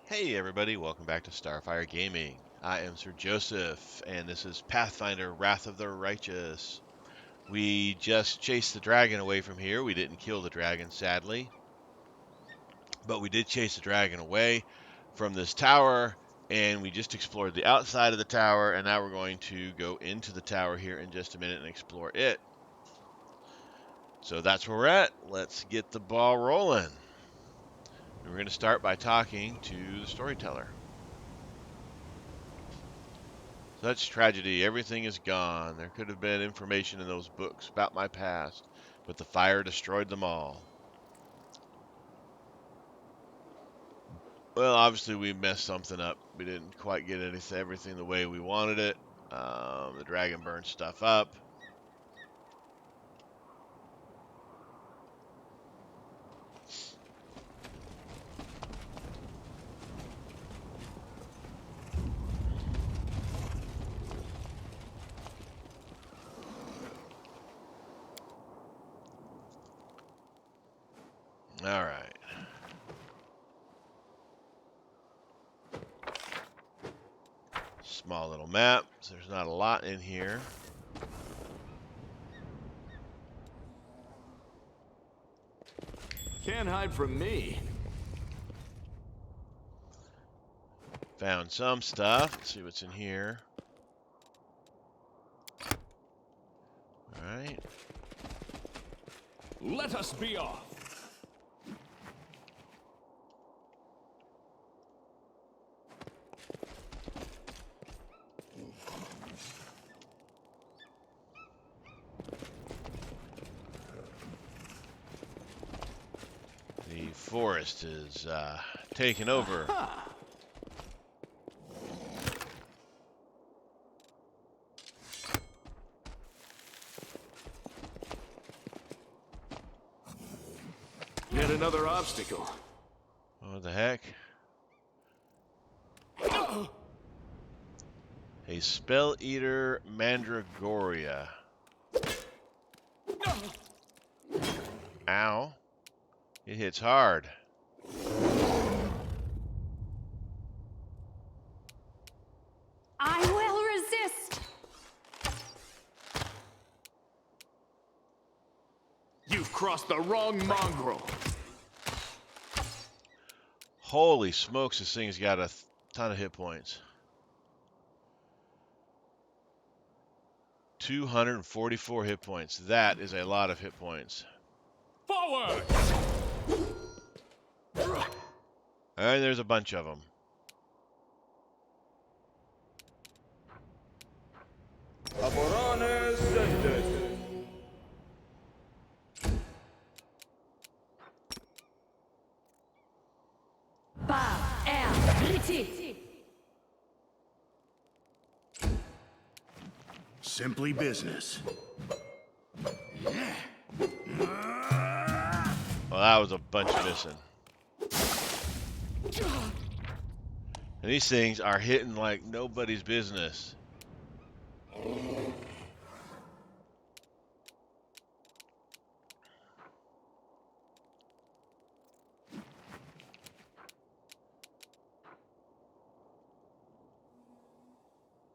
Hey everybody, welcome back to Starfyre Gaming. I am Sir Joseph, and this is Pathfinder Wrath of the Righteous. We just chased the dragon away from here. We didn't kill the dragon, sadly, but we did chase the dragon away from this tower, and we just explored the outside of the tower, and now we're going to go into the tower here in just a minute and explore it. So that's where we're at. Let's get the ball rolling. And we're going to start by talking to the storyteller. Such tragedy, everything is gone. There could have been information in those books about my past, but the fire destroyed them all. Well, obviously we messed something up. We didn't quite get everything the way we wanted it. The dragon burned stuff up. All right. Small little map. So there's not a lot in here. Can't hide from me. Found some stuff. Let's see what's in here. All right. Let us be off. The forest is taken over. Yet another obstacle. What the heck? A Spell Eater Mandragoria. Ow. It hits hard. I will resist. You've crossed the wrong mongrel. Holy smokes, this thing's got a ton of hit points. 244 hit points. That is a lot of hit points. Forward! And there's a bunch of them. Simply business. Well, that was a bunch missing. And these things are hitting like nobody's business.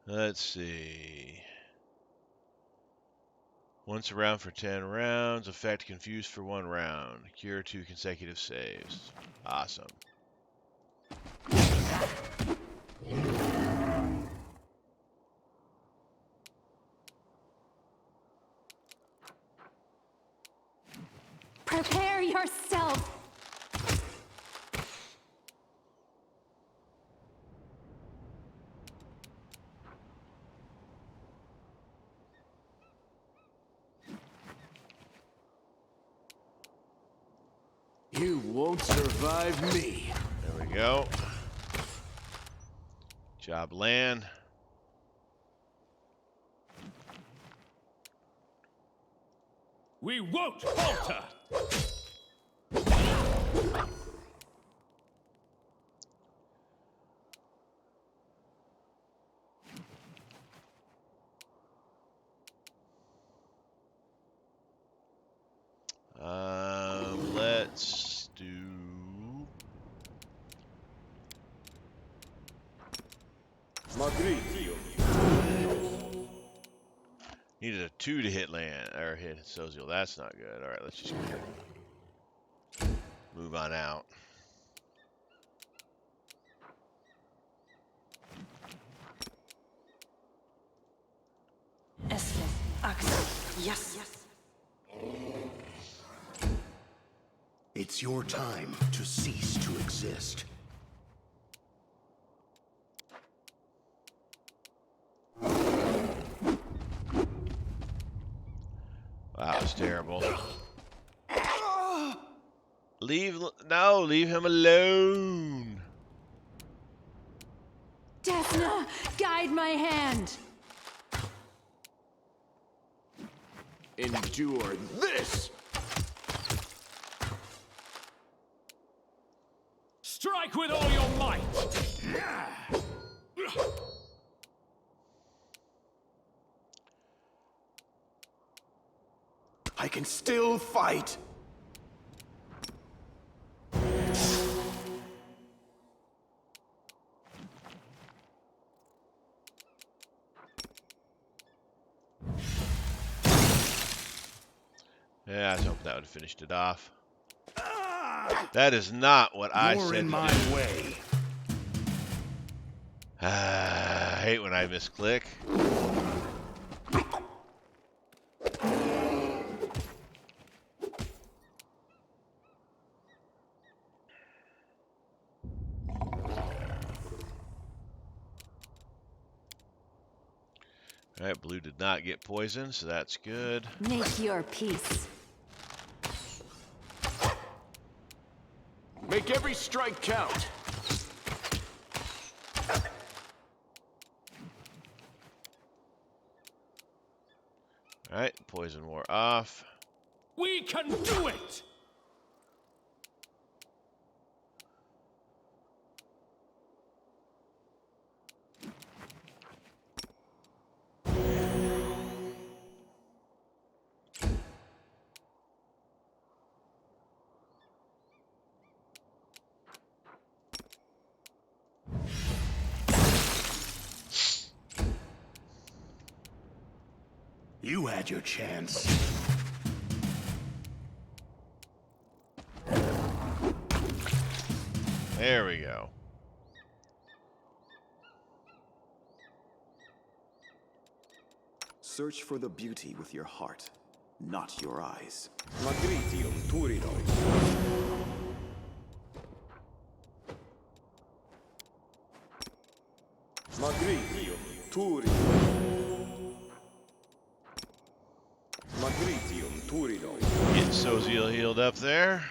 Let's see. Once around for 10 rounds. Effect confused for 1 round. Cure 2 consecutive saves. Awesome. Prepare yourself. You won't survive me. There we go. Job land. We won't falter. Let's do Magritio. Needed a 2 to hit land, or hit Soziel. That's not good. Alright, let's just move on out. Esles, Axel, yes. It's your time to cease to exist. Wow, that was terrible. Leave him alone. Daphna, guide my hand. Endure this! Strike with all your might! I can still fight! Yeah, I was hoping that would have finished it off. That is not what I You're said in to my do. way. I hate when I misclick. Alright, blue did not get poisoned, so that's good. Make your peace. Make every strike count! Alright, poison wore off. We can do it! You had your chance. There we go. Search for the beauty with your heart, not your eyes. Magritium Turinoi. Magritium Turinoi. Magritium Turinoi. Get Soziel healed up there.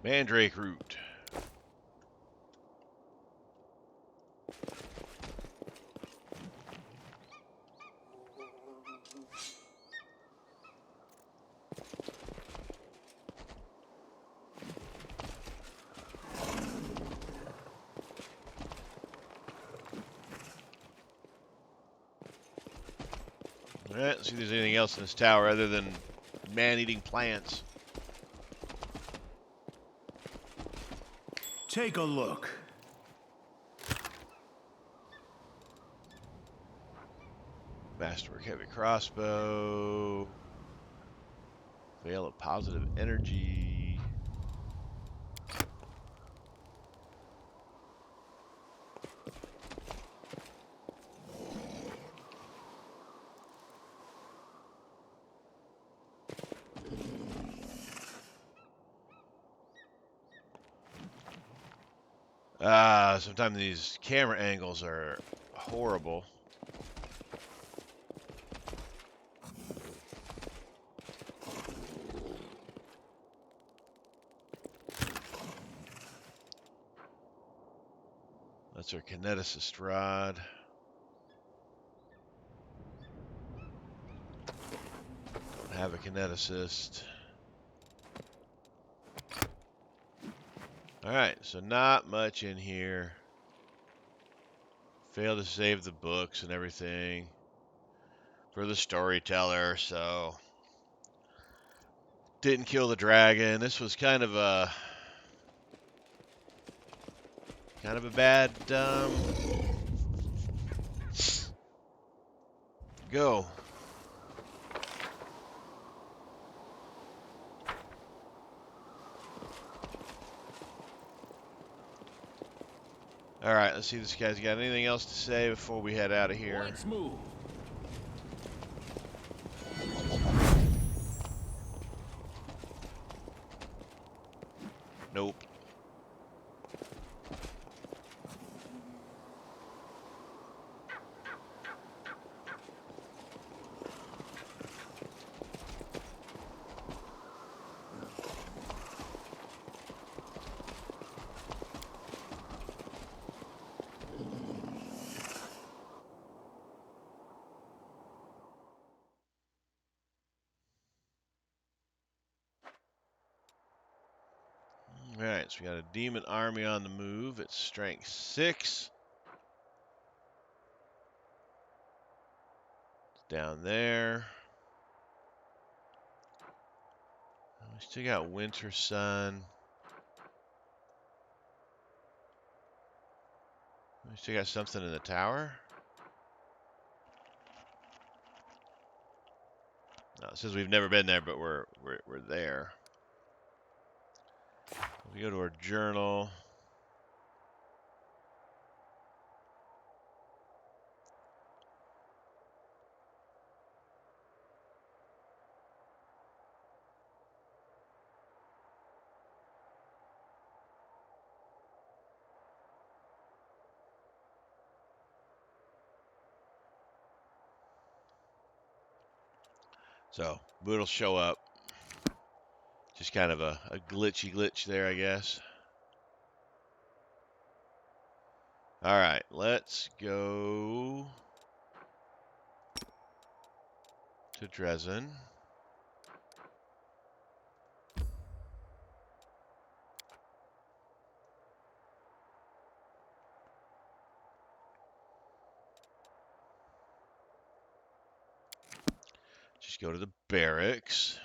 Mandrake root. Alright, let's see if there's anything else in this tower other than man-eating plants. Take a look. Masterwork heavy crossbow. Veil of positive energy. Sometimes these camera angles are horrible. That's our kineticist rod. Don't have a kineticist. Alright, so not much in here. Failed to save the books and everything for the storyteller, so Didn't kill the dragon. This was kind of a bad go. All right, let's see if this guy's got anything else to say before we head out of here. Let's move. Nope. All right, so we got a demon army on the move. It's strength 6. It's down there. We still got Winter Sun. We still got something in the tower. No, it says we've never been there, but we're there. We go to our journal. So, Boot'll show up. Just kind of a glitch there, I guess. All right, let's go to Dresden. Just go to the barracks.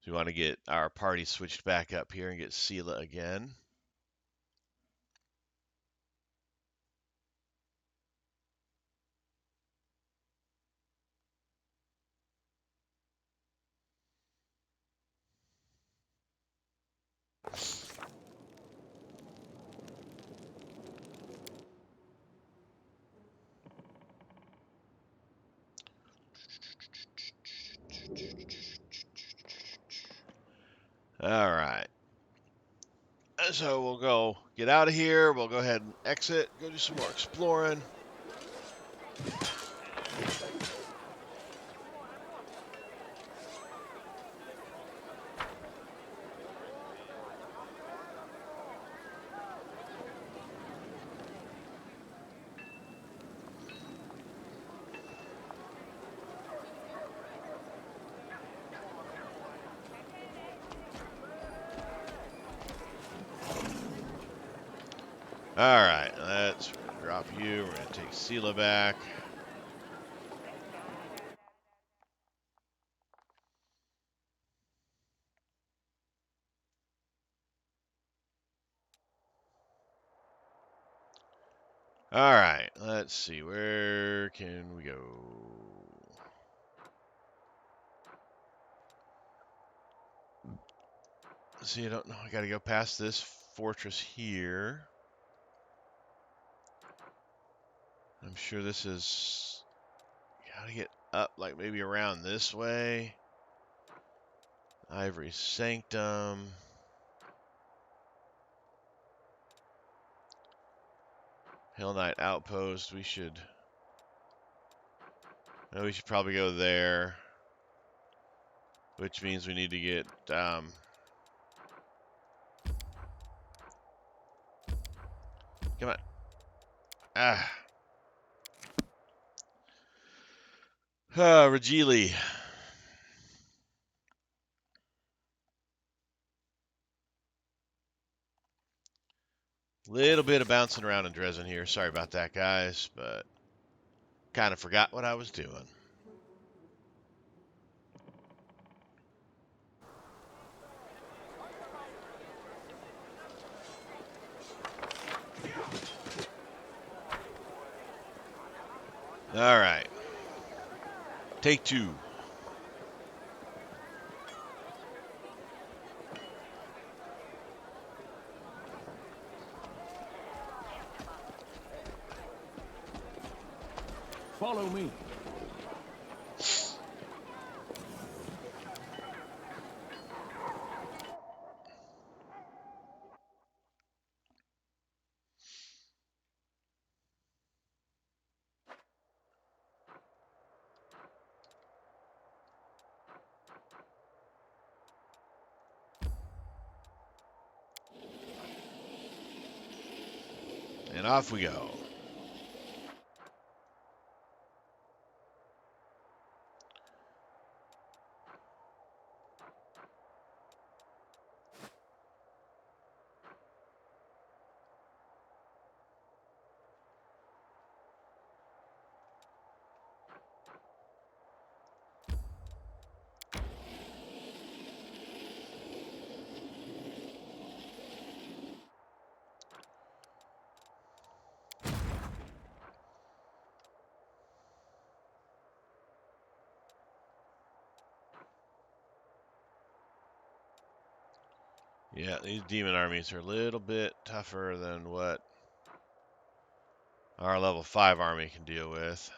So we want to get our party switched back up here and get Sela again. All right. So we'll go get out of here. We'll go ahead and exit, go do some more exploring. All right, let's drop you. We're going to take Sela back. All right, let's see. Where can we go? Let's see, I don't know. I got to go past this fortress here. I'm sure this is... Got to get up, like maybe around this way. Ivory Sanctum. Hellknight outpost. We should probably go there. Which means we need to get come on. Regili. Little bit of bouncing around in Dresden here. Sorry about that, guys, but Kind of forgot what I was doing. All right. Take two. Follow me. And off we go. Yeah, these demon armies are a little bit tougher than what our level 5 army can deal with.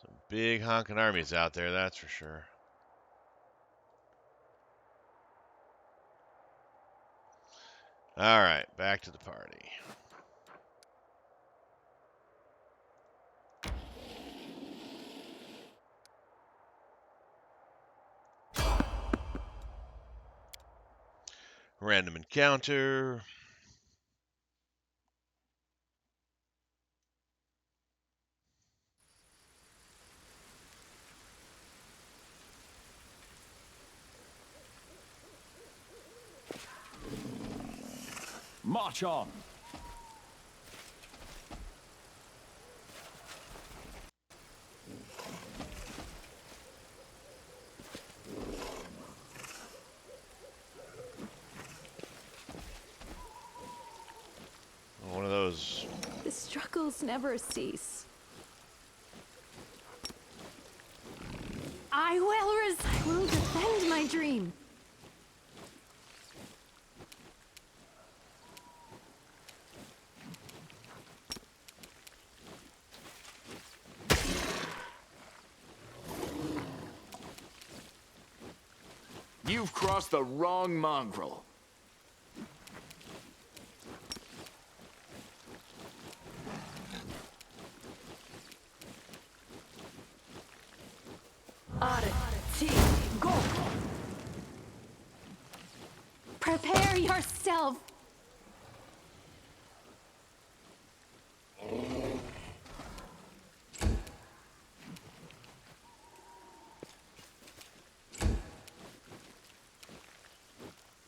Some big honking armies out there, that's for sure. All right, back to the party. Random encounter. March on. One of those. The struggles never cease. I will defend my dream. You've crossed the wrong mongrel. Arti, go. Prepare yourself.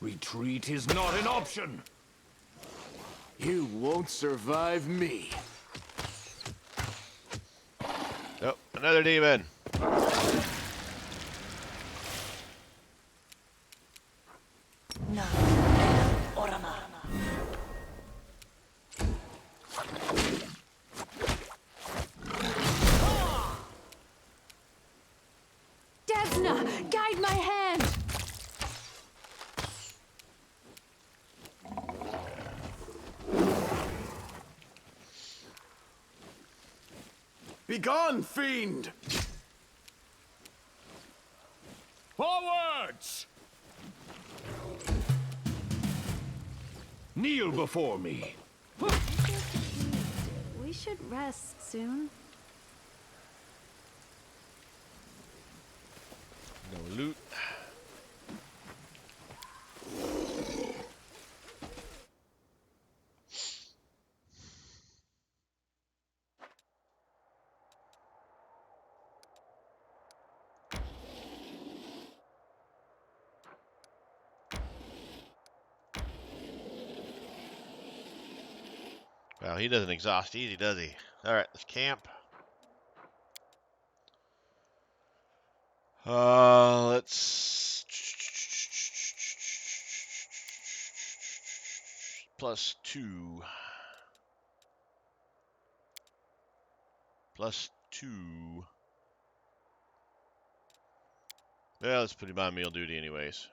Retreat is not an option. You won't survive me. Oh, another demon. Na, orama. Desna, guide my hand. Begone, fiend! Forwards! Kneel before me. We should rest soon. No loot. Well, he doesn't exhaust easy, does he? Alright, let's camp. Let's... +2. +2. Well, let's put him on meal duty anyways.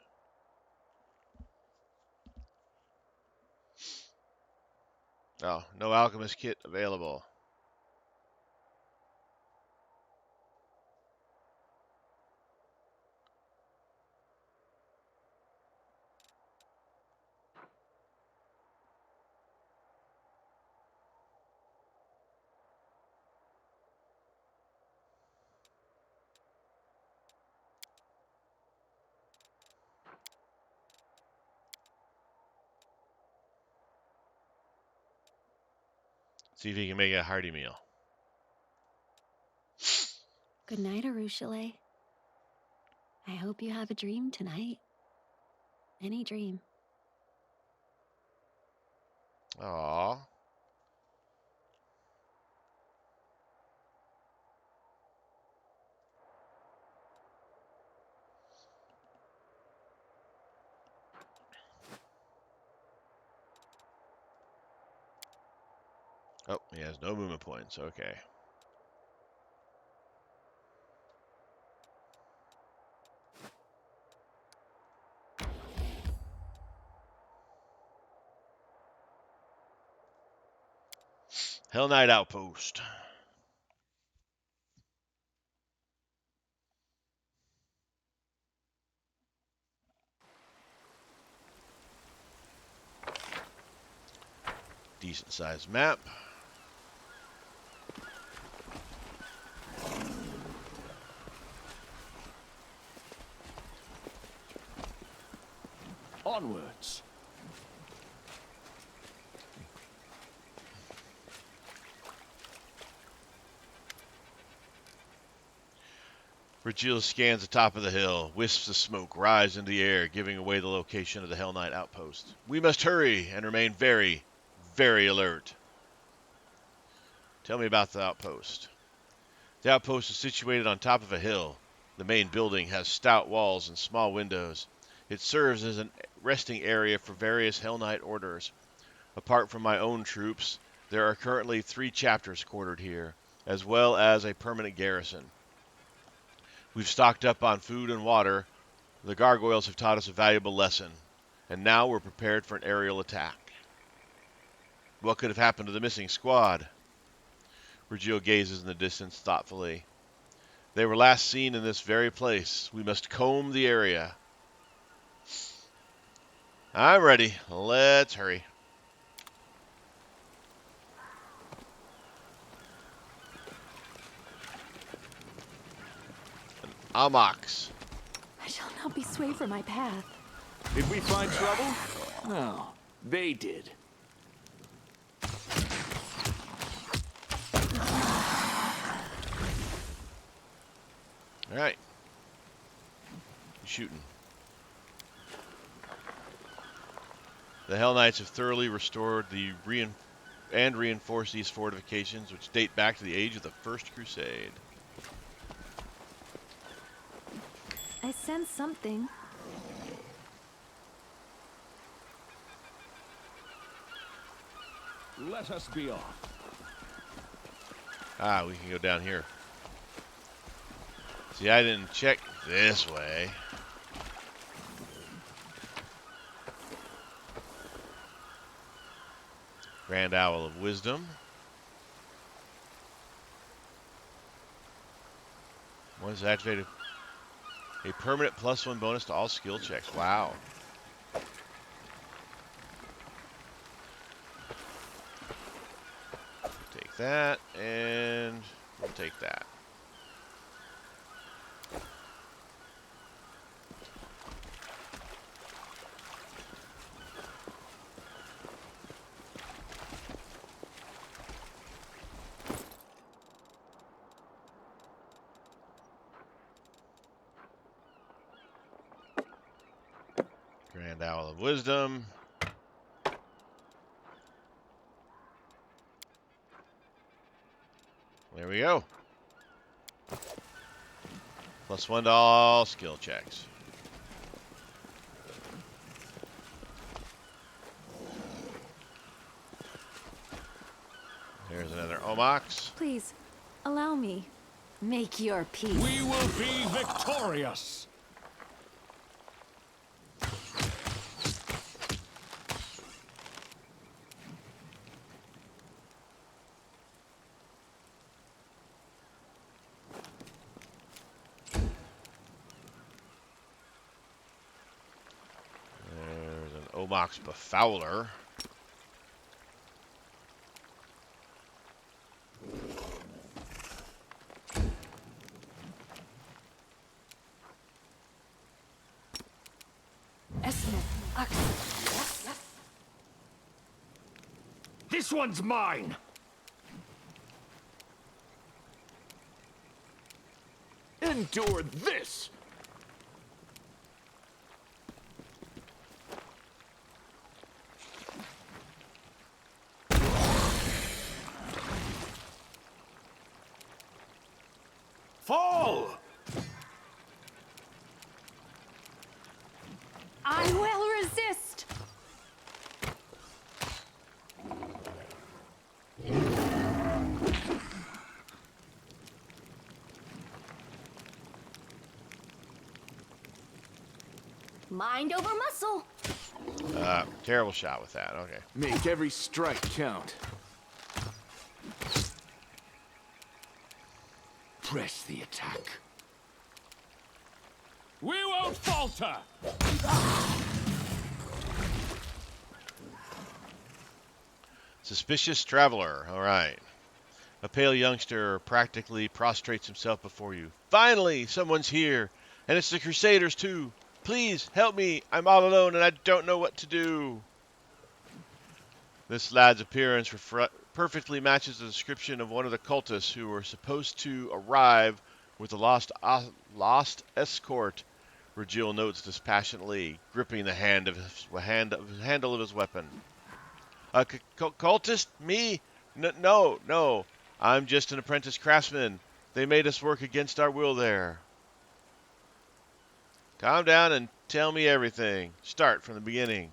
Oh, no alchemist kit available. See if he can make a hearty meal. Good night, Arushale. I hope you have a dream tonight. Any dream. Aww. Oh, he has no movement points. Okay. Hellknight outpost. Decent sized map. Onwards. Virgil scans the top of the hill. Wisps of smoke rise into the air, giving away the location of the Hellknight outpost. We must hurry and remain very, very alert. Tell me about the outpost. The outpost is situated on top of a hill. The main building has stout walls and small windows. It serves as a resting area for various Hellknight orders. Apart from my own troops, there are currently 3 chapters quartered here, as well as a permanent garrison. We've stocked up on food and water. The gargoyles have taught us a valuable lesson, and now we're prepared for an aerial attack. What could have happened to the missing squad? Virgil gazes in the distance thoughtfully. They were last seen in this very place. We must comb the area. I'm ready. Let's hurry. Amox. I shall not be swayed from my path. Did we find trouble? No, they did. All right. Shooting. The Hell Knights have thoroughly restored and reinforced these fortifications, which date back to the age of the First Crusade. I sense something. Let us be off. Ah, we can go down here. See, I didn't check this way. Grand Owl of Wisdom. Once activated, a permanent +1 bonus to all skill checks. Wow. Take that, and we'll take that. Grand Owl of Wisdom. There we go. +1 to all skill checks. There's another Omox. Please, allow me. Make your peace. We will be victorious. There's an Omox Befouler. This one's mine. Endure this. Fall! I will resist. Mind over muscle. Terrible shot with that. Okay. Make every strike count. Press the attack. We won't falter! Suspicious traveler. All right. A pale youngster practically prostrates himself before you. Finally, someone's here. And it's the Crusaders, too. Please, help me. I'm all alone and I don't know what to do. This lad's appearance perfectly matches the description of one of the cultists who were supposed to arrive with the lost escort. Virgil notes dispassionately, gripping the handle of his weapon. A cultist? Me? No. I'm just an apprentice craftsman. They made us work against our will there. Calm down and tell me everything. Start from the beginning.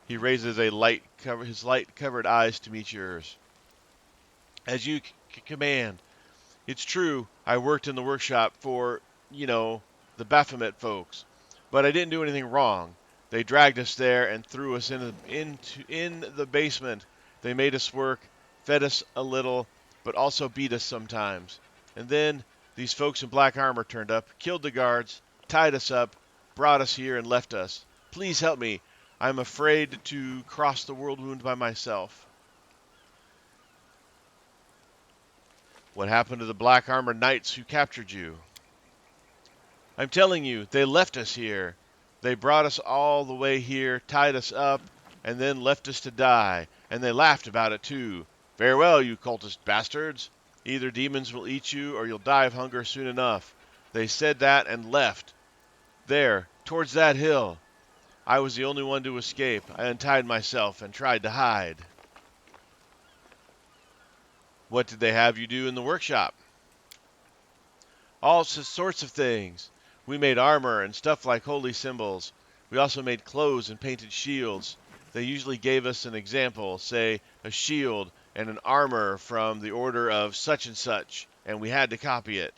He raises his light-covered eyes to meet yours. As you command. It's true, I worked in the workshop for, the Baphomet folks. But I didn't do anything wrong. They dragged us there and threw us in the basement. They made us work, fed us a little, but also beat us sometimes. And then these folks in black armor turned up, killed the guards, tied us up, brought us here, and left us. Please help me. I'm afraid to cross the world wound by myself. What happened to the black armor knights who captured you? I'm telling you, they left us here. They brought us all the way here, tied us up, and then left us to die. And they laughed about it too. Farewell, you cultist bastards. Either demons will eat you or you'll die of hunger soon enough. They said that and left. There, towards that hill. I was the only one to escape. I untied myself and tried to hide. What did they have you do in the workshop? All sorts of things. We made armor and stuff like holy symbols. We also made clothes and painted shields. They usually gave us an example, say a shield and an armor from the order of such and such, and we had to copy it.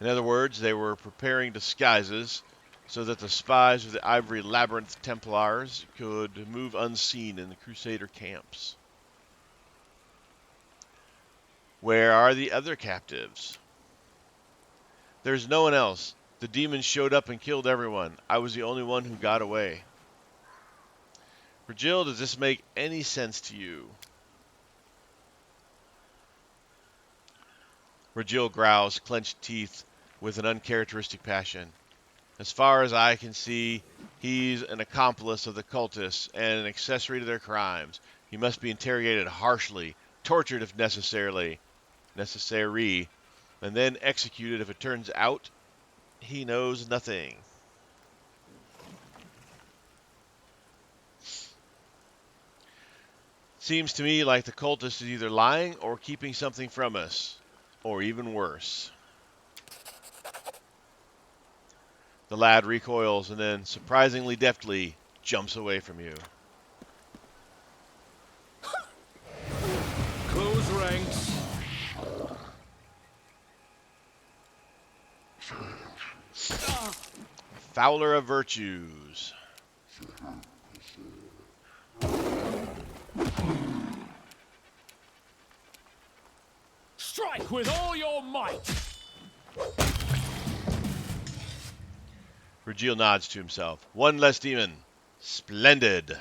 In other words, they were preparing disguises so that the spies of the Ivory Labyrinth Templars could move unseen in the Crusader camps. Where are the other captives? There's no one else. The demons showed up and killed everyone. I was the only one who got away. Virgil, does this make any sense to you? Virgil growls, clenched teeth, with an uncharacteristic passion. As far as I can see, he's an accomplice of the cultists and an accessory to their crimes. He must be interrogated harshly, tortured if necessary, and then executed if it turns out he knows nothing. Seems to me like the cultist is either lying or keeping something from us. Or even worse. The lad recoils and then, surprisingly deftly, jumps away from you. Close ranks. Fowler of virtues. Strike with all your might. Virgil nods to himself. One less demon. Splendid.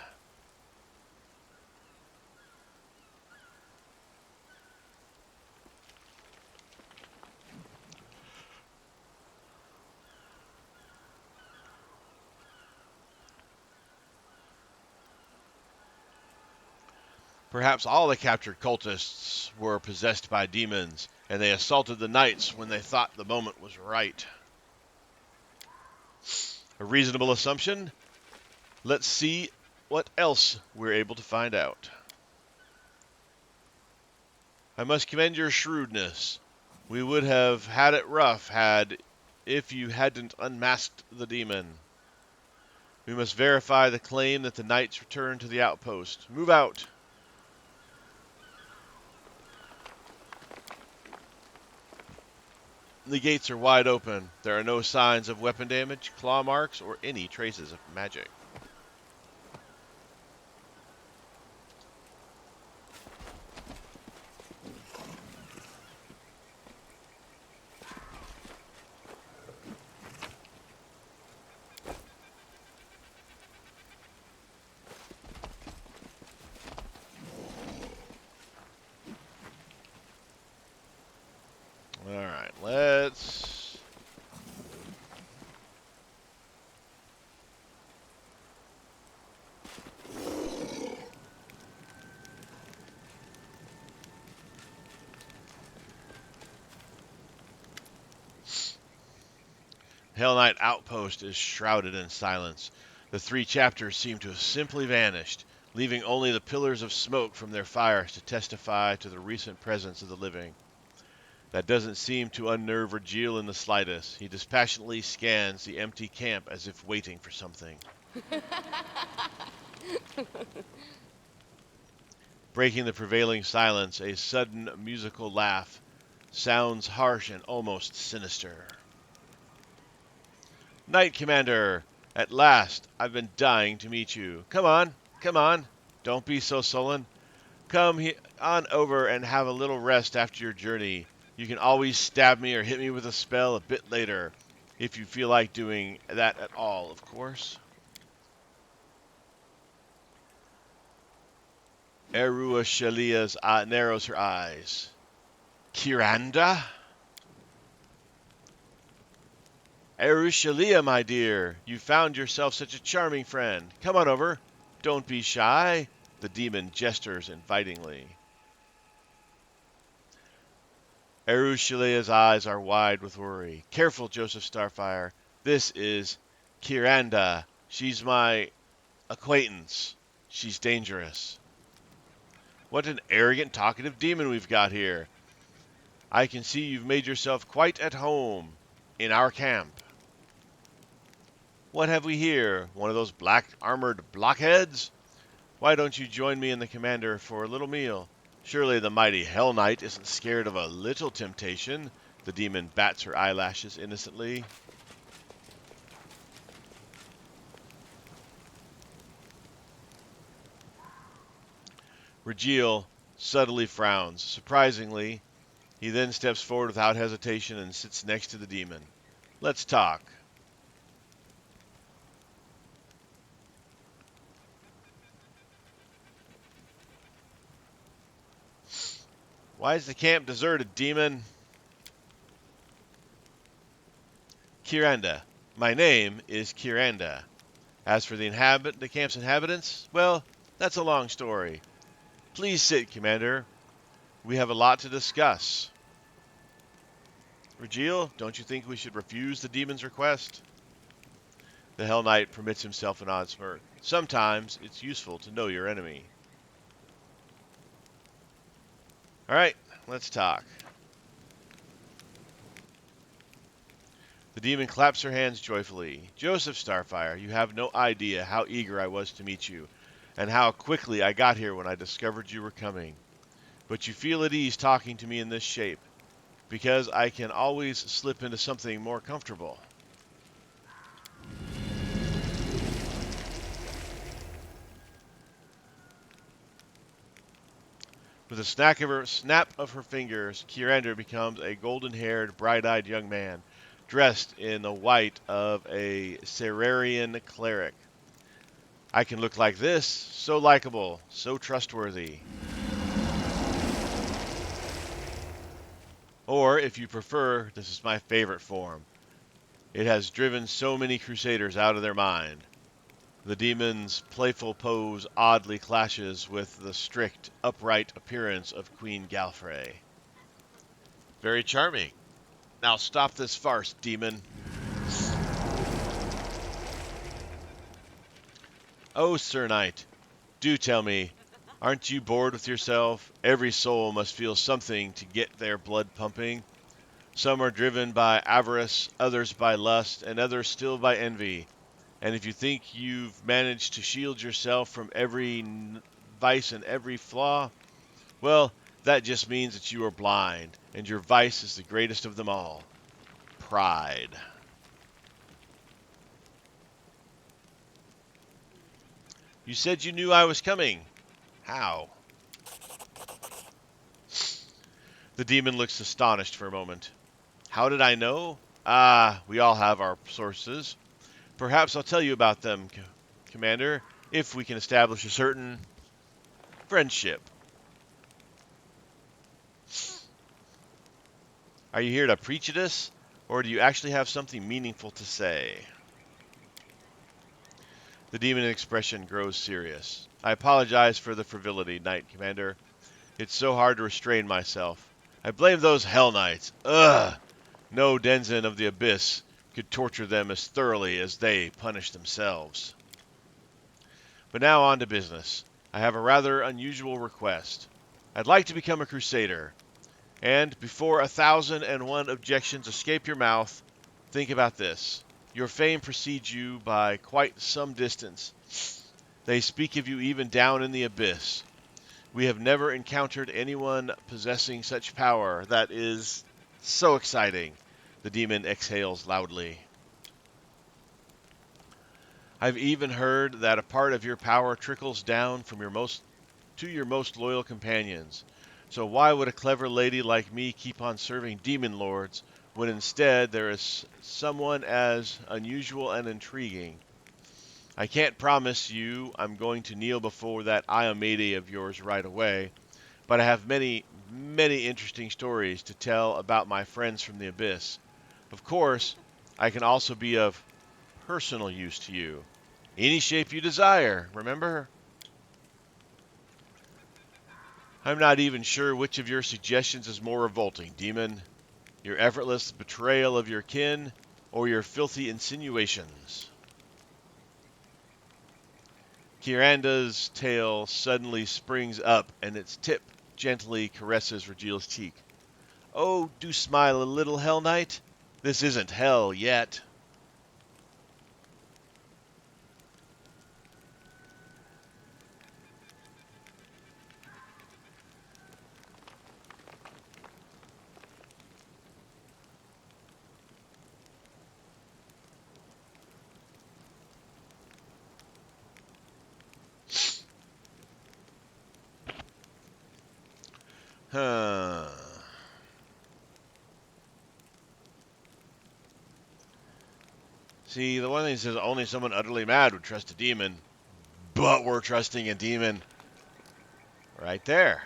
Perhaps all the captured cultists were possessed by demons, and they assaulted the knights when they thought the moment was right. A reasonable assumption? Let's see what else we're able to find out. I must commend your shrewdness. We would have had it rough if you hadn't unmasked the demon. We must verify the claim that the knights returned to the outpost. Move out. The gates are wide open. There are no signs of weapon damage, claw marks, or any traces of magic. Alright, let's... Hellknight outpost is shrouded in silence. The 3 chapters seem to have simply vanished, leaving only the pillars of smoke from their fires to testify to the recent presence of the living. That doesn't seem to unnerve Virgil in the slightest. He dispassionately scans the empty camp as if waiting for something. Breaking the prevailing silence, a sudden musical laugh sounds harsh and almost sinister. Knight Commander, at last, I've been dying to meet you. Come on, don't be so sullen. Come on over and have a little rest after your journey. You can always stab me or hit me with a spell a bit later, if you feel like doing that at all, of course. Erua Shalia's narrows her eyes. Kiranda? Erushalia, my dear, you found yourself such a charming friend. Come on over. Don't be shy. The demon gestures invitingly. Erushalia's eyes are wide with worry. Careful, Joseph Starfyre. This is Kiranda. She's my acquaintance. She's dangerous. What an arrogant, talkative demon we've got here. I can see you've made yourself quite at home in our camp. What have we here? One of those black armored blockheads? Why don't you join me and the commander for a little meal? Surely the mighty Hellknight isn't scared of a little temptation. The demon bats her eyelashes innocently. Virgil subtly frowns. Surprisingly, he then steps forward without hesitation and sits next to the demon. Let's talk. Why is the camp deserted, demon? Kiranda. My name is Kiranda. As for the camp's inhabitants, well, that's a long story. Please sit, Commander. We have a lot to discuss. Virgil, don't you think we should refuse the demon's request? The Hell Knight permits himself an odd smirk. Sometimes it's useful to know your enemy. All right, let's talk. The demon claps her hands joyfully. Joseph Starfyre, you have no idea how eager I was to meet you, and how quickly I got here when I discovered you were coming. But you feel at ease talking to me in this shape, because I can always slip into something more comfortable. With a snap of her fingers, Kirander becomes a golden-haired, bright-eyed young man, dressed in the white of a Cererian cleric. I can look like this, so likable, so trustworthy. Or, if you prefer, this is my favorite form. It has driven so many crusaders out of their mind. The demon's playful pose oddly clashes with the strict, upright appearance of Queen Galfrey. Very charming. Now stop this farce, demon. Oh, Sir Knight, do tell me, aren't you bored with yourself? Every soul must feel something to get their blood pumping. Some are driven by avarice, others by lust, and others still by envy. And if you think you've managed to shield yourself from every vice and every flaw, well, that just means that you are blind, and your vice is the greatest of them all. Pride. You said you knew I was coming. How? The demon looks astonished for a moment. How did I know? Ah, we all have our sources. Perhaps I'll tell you about them, Commander, if we can establish a certain friendship. Are you here to preach at us, or do you actually have something meaningful to say? The demon expression grows serious. I apologize for the frivolity, Knight Commander. It's so hard to restrain myself. I blame those Hellknights. Ugh! No denizen of the Abyss could torture them as thoroughly as they punish themselves. But now on to business. I have a rather unusual request. I'd like to become a crusader. And before 1,001 objections escape your mouth, think about this. Your fame precedes you by quite some distance. They speak of you even down in the abyss. We have never encountered anyone possessing such power. That is so exciting. The demon exhales loudly. I've even heard that a part of your power trickles down from your most loyal companions. So why would a clever lady like me keep on serving demon lords when instead there is someone as unusual and intriguing? I can't promise you I'm going to kneel before that Iomede of yours right away, but I have many, many interesting stories to tell about my friends from the Abyss. Of course, I can also be of personal use to you. Any shape you desire, remember? I'm not even sure which of your suggestions is more revolting, demon. Your effortless betrayal of your kin, or your filthy insinuations. Kiranda's tail suddenly springs up, and its tip gently caresses Regil's cheek. Oh, do smile a little, Hell Knight. This isn't hell yet. Huh. See, the one thing says only someone utterly mad would trust a demon, but we're trusting a demon right there.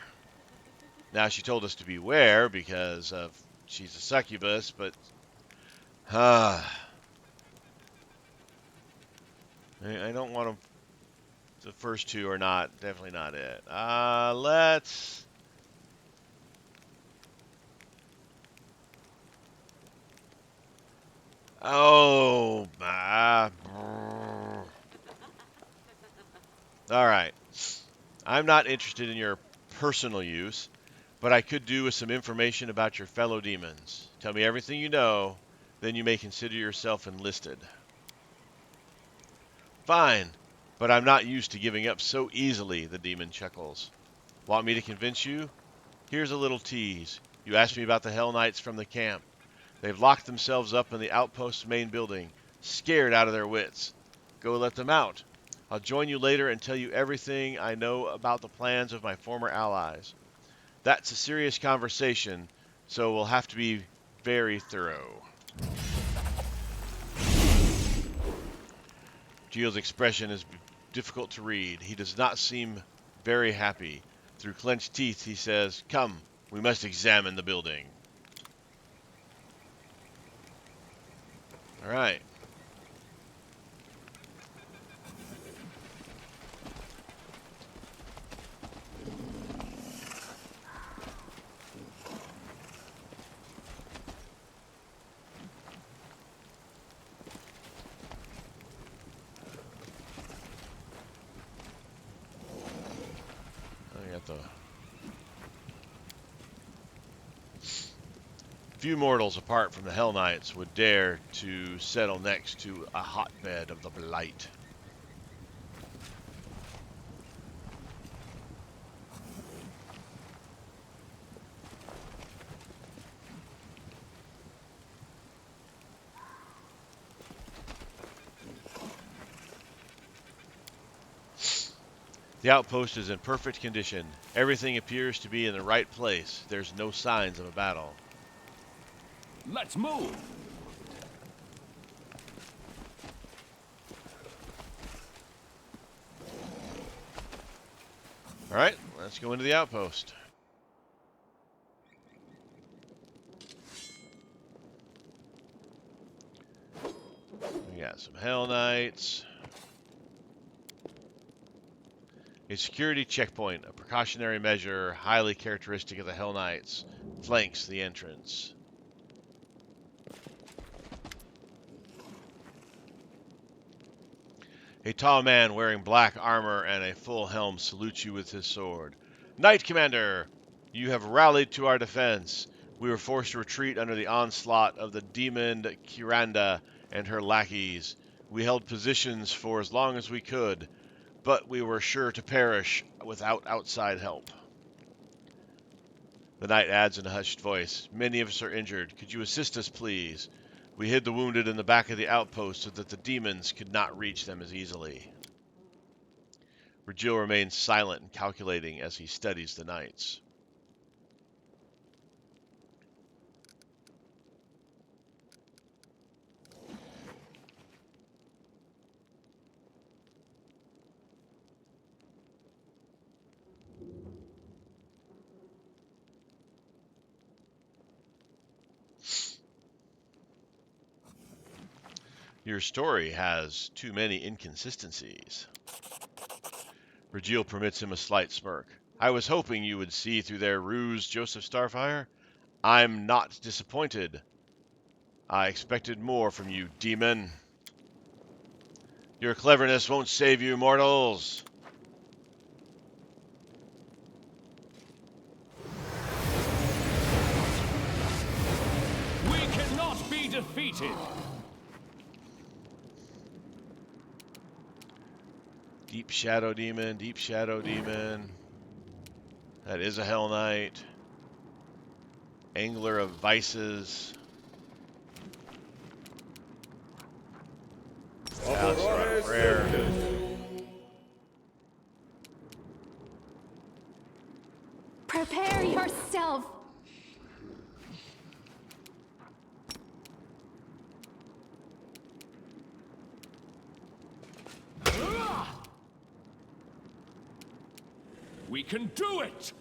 Now, she told us to beware because of she's a succubus, but I don't want to. The first two are definitely not it. Let's. Oh, all right. I'm not interested in your personal use, but I could do with some information about your fellow demons. Tell me everything you know, then you may consider yourself enlisted. Fine, but I'm not used to giving up so easily, the demon chuckles. Want me to convince you? Here's a little tease. You asked me about the Hellknights from the camp. They've locked themselves up in the outpost's main building, scared out of their wits. Go let them out. I'll join you later and tell you everything I know about the plans of my former allies. That's a serious conversation, so we'll have to be very thorough. Gio's expression is difficult to read. He does not seem very happy. Through clenched teeth, he says, "Come, we must examine the building." All right. I got the few mortals apart from the Hellknights would dare to settle next to a hotbed of the blight. The outpost is in perfect condition. Everything appears to be in the right place. There's no signs of a battle. Let's move! All right, let's go into the outpost. We got some Hellknights. A security checkpoint, a precautionary measure highly characteristic of the Hellknights, flanks the entrance. A tall man wearing black armor and a full helm salutes you with his sword. "Knight Commander, you have rallied to our defense. We were forced to retreat under the onslaught of the demon Kiranda and her lackeys. We held positions for as long as we could, but we were sure to perish without outside help." The knight adds in a hushed voice, "Many of us are injured. Could you assist us, please? We hid the wounded in the back of the outpost so that the demons could not reach them as easily." Regil remains silent and calculating as he studies the knights. Your story has too many inconsistencies. Regil permits him a slight smirk. "I was hoping you would see through their ruse, Joseph Starfyre. I'm not disappointed. I expected more from you, demon. Your cleverness won't save you, mortals." We cannot be defeated! Deep Shadow Demon, Deep Shadow Demon. That is a Hell Knight. Angler of Vices. That's not rare. Prepare yourself. We can do it!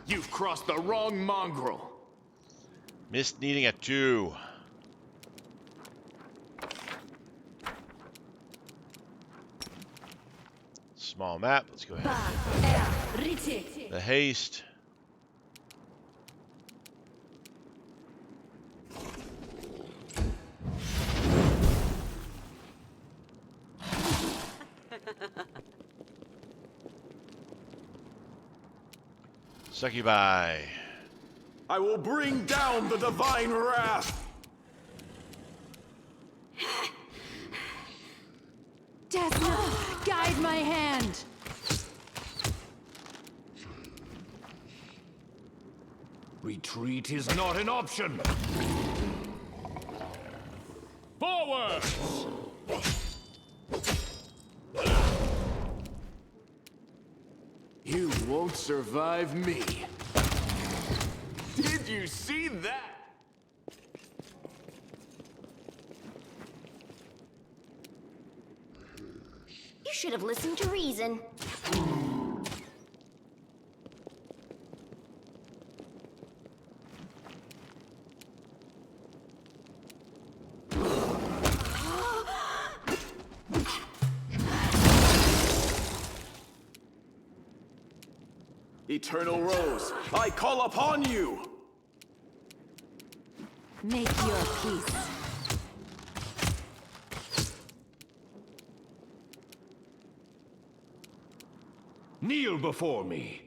You've crossed the wrong mongrel. Mist needing a 2. Small map. Let's go ahead. The haste. Succubi. I will bring down the divine wrath! Desna, guide my hand! Retreat is not an option! Forward! You won't survive me. Did you see that? You should have listened to reason. Eternal Rose, I call upon you! Make your peace. Kneel before me.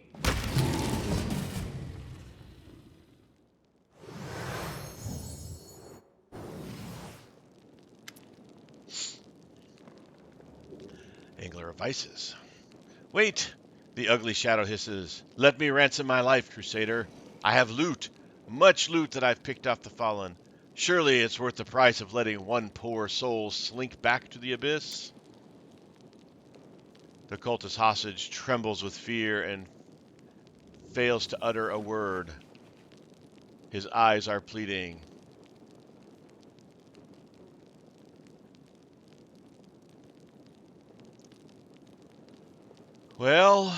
Angler of Vices. Wait! The ugly shadow hisses. Let me ransom my life, Crusader. I have loot. Much loot that I've picked off the fallen. Surely it's worth the price of letting one poor soul slink back to the abyss? The cultist hostage trembles with fear and fails to utter a word. His eyes are pleading. Well,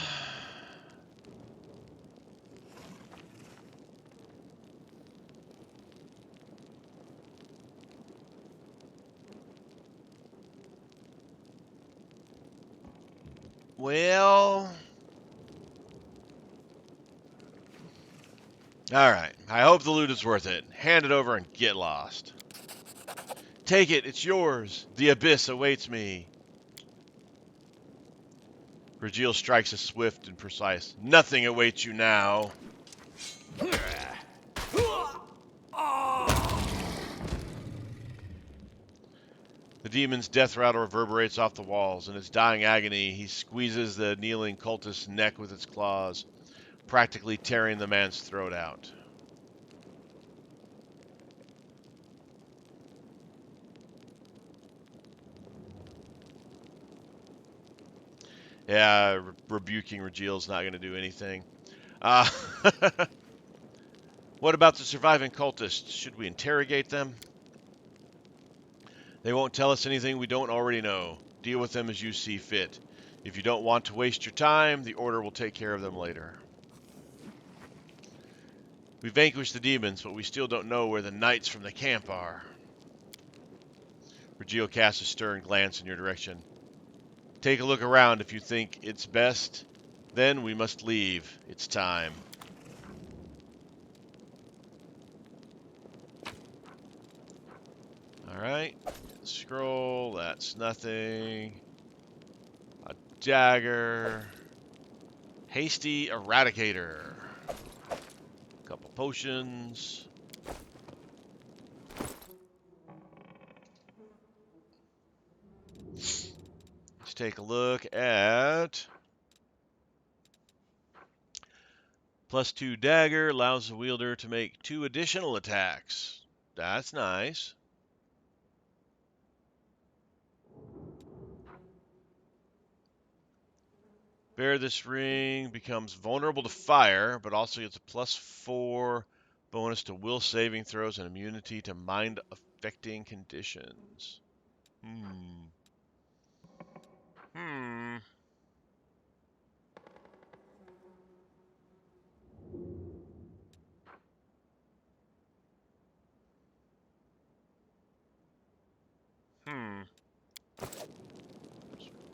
all right. I hope the loot is worth it. Hand it over and get lost. Take it. It's yours. The abyss awaits me. Virgil strikes a swift and precise. Nothing awaits you now. The demon's death rattle reverberates off the walls. In its dying agony, he squeezes the kneeling cultist's neck with its claws, practically tearing the man's throat out. Yeah, rebuking Regil's not going to do anything. Uh, what about the surviving cultists? Should we interrogate them? They won't tell us anything we don't already know. Deal with them as you see fit. If you don't want to waste your time, the Order will take care of them later. We vanquished the demons, but we still don't know where the knights from the camp are. Regil casts a stern glance in your direction. Take a look around if you think it's best. Then we must leave. It's time. Alright. Scroll. That's nothing. A dagger. Hasty Eradicator. Couple potions. Let's take a look at +2 dagger allows the wielder to make 2 additional attacks. That's nice. Bear this ring becomes vulnerable to fire, but also gets a +4 bonus to will saving throws and immunity to mind affecting conditions. Hmm.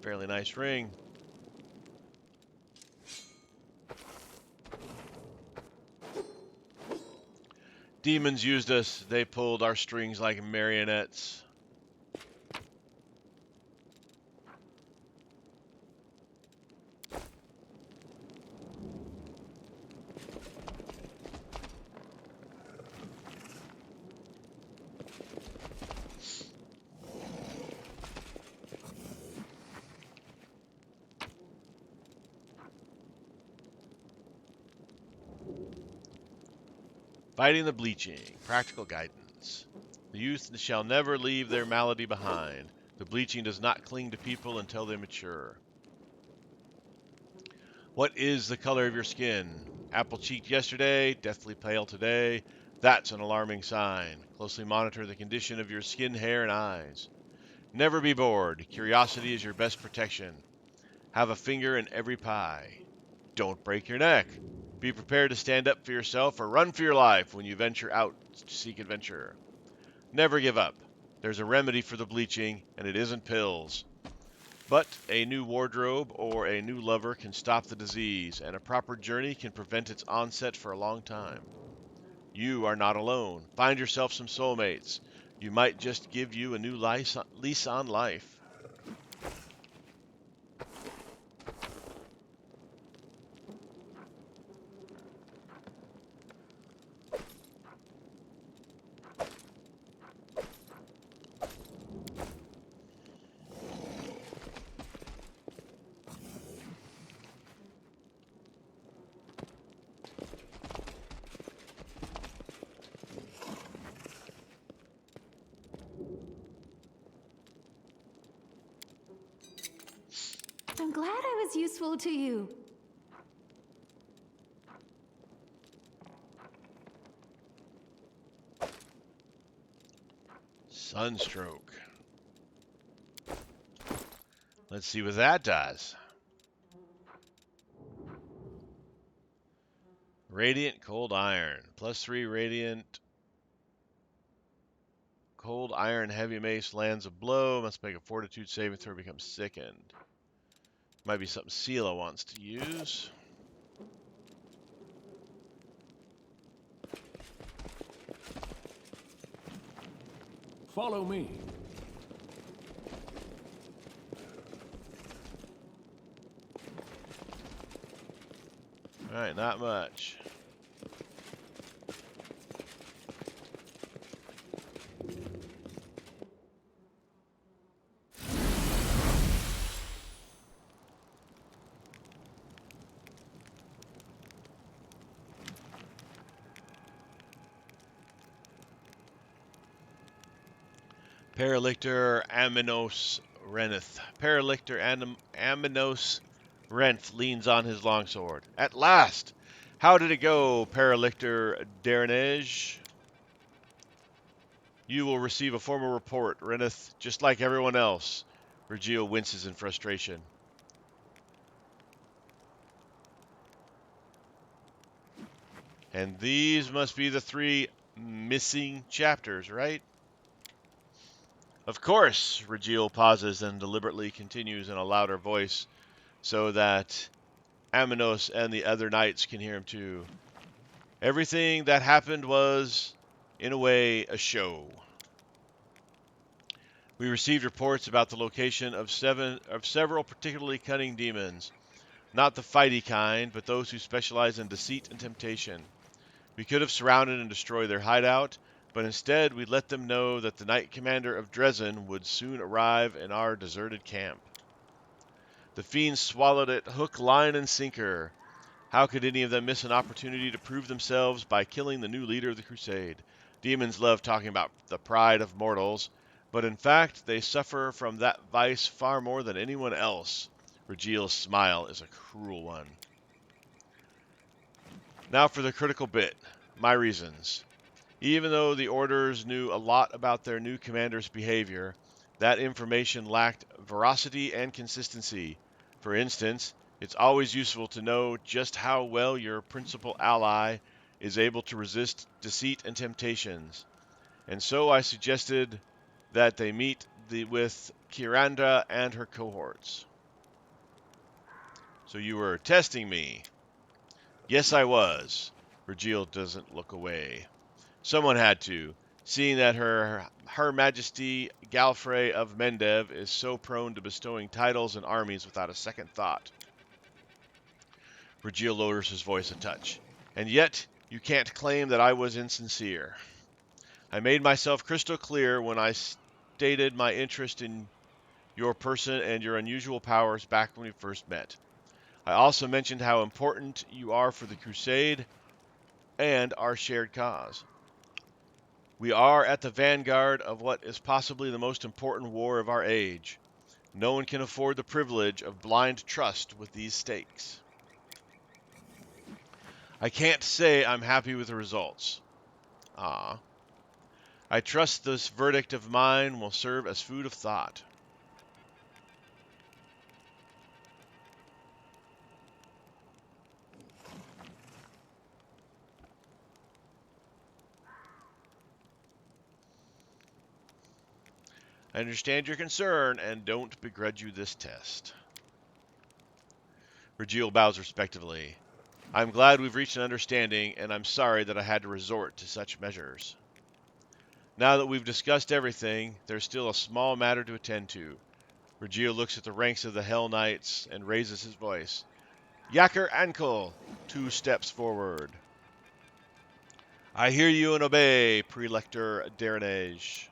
Fairly nice ring. Demons used us. They pulled our strings like marionettes. Fighting the bleaching. Practical guidance. The youth shall never leave their malady behind. The bleaching does not cling to people until they mature. What is the color of your skin? Apple-cheeked yesterday, deathly pale today. That's an alarming sign. Closely monitor the condition of your skin, hair, and eyes. Never be bored. Curiosity is your best protection. Have a finger in every pie. Don't break your neck. Be prepared to stand up for yourself or run for your life when you venture out to seek adventure. Never give up. There's a remedy for the bleaching, and it isn't pills. But a new wardrobe or a new lover can stop the disease, and a proper journey can prevent its onset for a long time. You are not alone. Find yourself some soulmates. You might just give you a new lease on life. I'm glad I was useful to you. Sunstroke. Let's see what that does. Radiant Cold Iron. +3 Radiant. Cold Iron Heavy Mace lands a blow. Must make a Fortitude saving throw, becomes sickened. Might be something Sela wants to use. Follow me. Alright, not much. Paralictor Aminos Reneth. Paralictor Aminos Renth leans on his longsword. At last! How did it go, Paralictor Darenej? You will receive a formal report, Reneth, just like everyone else. Regil winces in frustration. And these must be the 3 missing chapters, right? Of course, Regil pauses and deliberately continues in a louder voice so that Aminos and the other knights can hear him too. Everything that happened was, in a way, a show. We received reports about the location of several particularly cunning demons. Not the fighty kind, but those who specialize in deceit and temptation. We could have surrounded and destroyed their hideout, but instead we let them know that the Knight Commander of Dresden would soon arrive in our deserted camp. The fiends swallowed it hook, line, and sinker. How could any of them miss an opportunity to prove themselves by killing the new leader of the crusade? Demons love talking about the pride of mortals, but in fact they suffer from that vice far more than anyone else. Regil's smile is a cruel one. Now for the critical bit, my reasons. Even though the Orders knew a lot about their new commander's behavior, that information lacked veracity and consistency. For instance, it's always useful to know just how well your principal ally is able to resist deceit and temptations. And so I suggested that they meet with Kiranda and her cohorts. So you were testing me? Yes, I was. Regil doesn't look away. Someone had to, seeing that Her Majesty Galfrey of Mendev is so prone to bestowing titles and armies without a second thought. Regil lowers his voice a touch. And yet, you can't claim that I was insincere. I made myself crystal clear when I stated my interest in your person and your unusual powers back when we first met. I also mentioned how important you are for the crusade and our shared cause. We are at the vanguard of what is possibly the most important war of our age. No one can afford the privilege of blind trust with these stakes. I can't say I'm happy with the results. Ah. I trust this verdict of mine will serve as food of thought. I understand your concern and don't begrudge you this test. Regil bows respectfully. I'm glad we've reached an understanding, and I'm sorry that I had to resort to such measures. Now that we've discussed everything, there's still a small matter to attend to. Regil looks at the ranks of the Hellknights and raises his voice. Yaker Ankle, 2 steps forward. I hear you and obey, Prelector Darenej.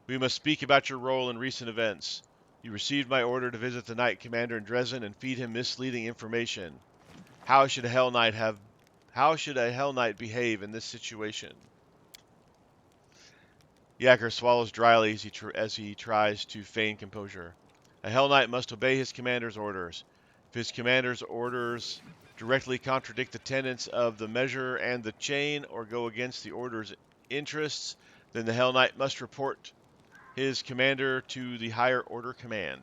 We must speak about your role in recent events. You received my order to visit the Knight Commander in Dresden and feed him misleading information. How should a Hell Knight behave in this situation? Yacker swallows dryly as he tries to feign composure. A Hell Knight must obey his commander's orders. If his commander's orders directly contradict the tenets of the measure and the chain or go against the order's interests, then the Hell Knight must report his commander to the higher order command.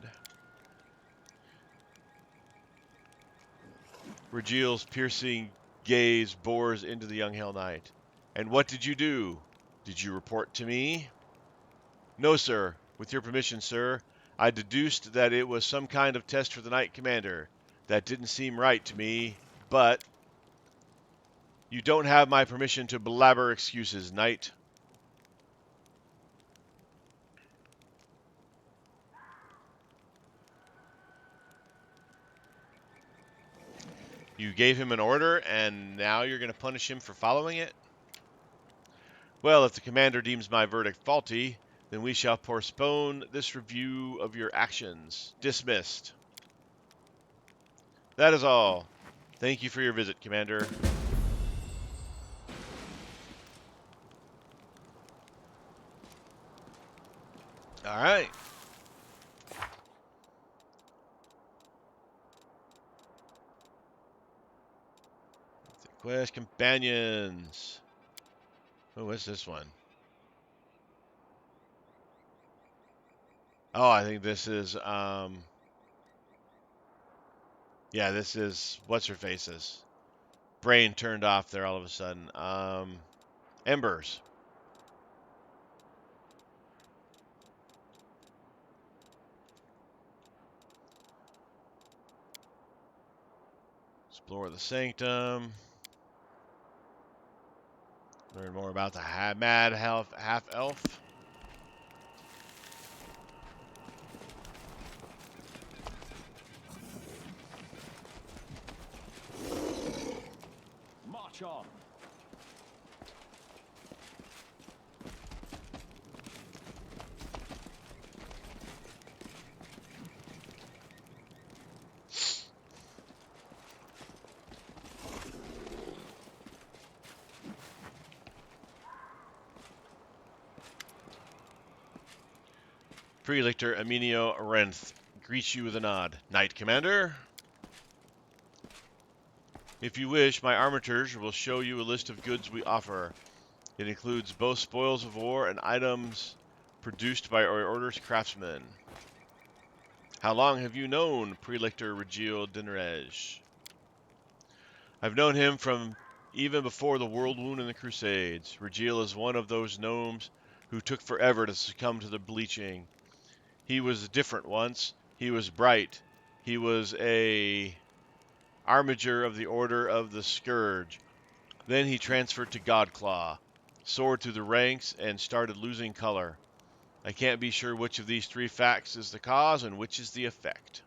Regil's piercing gaze bores into the young Hell Knight. And what did you do? Did you report to me? No, sir. With your permission, sir. I deduced that it was some kind of test for the Knight Commander. That didn't seem right to me, but you don't have my permission to blabber excuses, Knight. You gave him an order, and now you're going to punish him for following it? Well, if the commander deems my verdict faulty, then we shall postpone this review of your actions. Dismissed. That is all. Thank you for your visit, Commander. All right. Quest companions. Oh, what's this one? Oh, I think this is, yeah, this is, what's her face's? Brain turned off there all of a sudden. Embers. Explore the Sanctum. Learn more about the mad half-elf. March on. Prelictor Aminio Renth greets you with a nod. Knight Commander? If you wish, my armators will show you a list of goods we offer. It includes both spoils of war and items produced by our order's craftsmen. How long have you known Prelictor Regil Dinrej? I've known him from even before the World Wound and the Crusades. Regil is one of those gnomes who took forever to succumb to the bleaching. He was different once. He was bright. He was a armiger of the Order of the Scourge. Then he transferred to Godclaw, soared through the ranks, and started losing color. I can't be sure which of these 3 facts is the cause and which is the effect.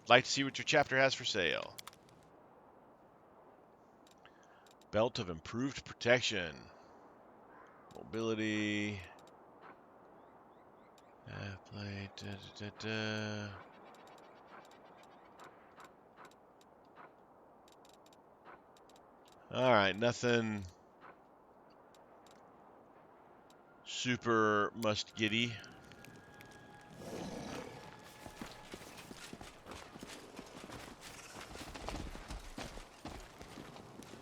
I'd like to see what your chapter has for sale. Belt of improved protection. Mobility. Plate. Da, da, da, da. All right, nothing super must-getty.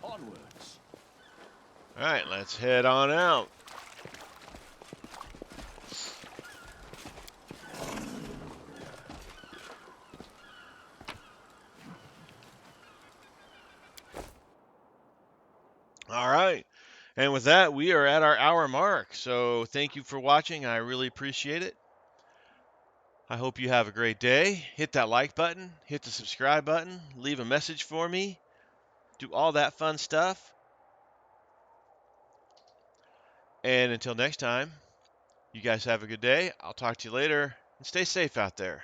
Onwards. All right, let's head on out. All right. And with that, we are at our hour mark. So thank you for watching. I really appreciate it. I hope you have a great day. Hit that like button, hit the subscribe button, leave a message for me, do all that fun stuff. And until next time, you guys have a good day. I'll talk to you later and stay safe out there.